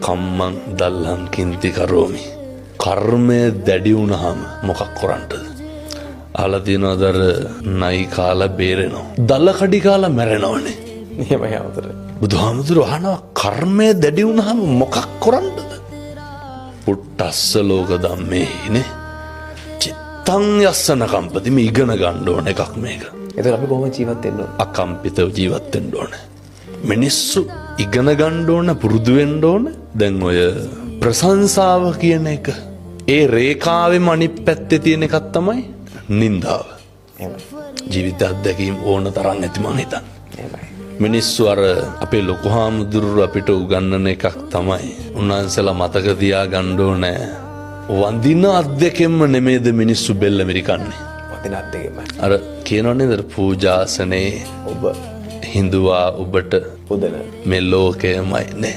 කම්මං දල්ලං කින්ති කරෝමි. කර්මය දැඩි වුණාම මොකක් කරන්නද? අහලා තියෙනවද අර නයි කාලා බේරෙනවා. දල කඩි කාලා මැරෙනවනේ. එහෙමයි අවතර. බුදුහාමුදුරුවෝ අහනවා කර්මය දැඩි වුණාම මොකක් කරන්නද? පුට්ටස්ස ලෝක ධම්මේනේ. චිත්තං යස්සන කම්පති මේ ඉගෙන ගන්න ඕන එකක් මේක. එතකොට අපි කොහොමද ජීවත් වෙන්න ඕන? අකම්පිතව ජීවත් වෙන්න ඕන. මිනිස්සු ඉගෙන ගන්න ඕන පුරුදු වෙන්න ඕන. දැන් ඔය ප්‍රශංසාව කියන එක ඒ රේඛාවෙම අනිත් පැත්තේ තියෙන එකක් තමයි නින්දාව. එහෙමයි. ජීවිත අත්දැකීම් ඕන තරම් ඇති මං හිතන්නේ. එහෙමයි. මිනිස්සු අර අපේ ලොකු හාමුදුරුවෝ අපිට උගන්වන එකක් තමයි උන්වහන්සේලා මතක තියාගන්න ඕනේ වඳින අත්දැකීම්ම නෙමෙයිද මිනිස්සු බෙල්ල මිරිකන්නේ. වදින අත්දැකීමයි. අර කියනවනේ අර පූජාසනේ ඔබ හිඳුවා ඔබට පුදන මේ ලෝකයමයි නේ.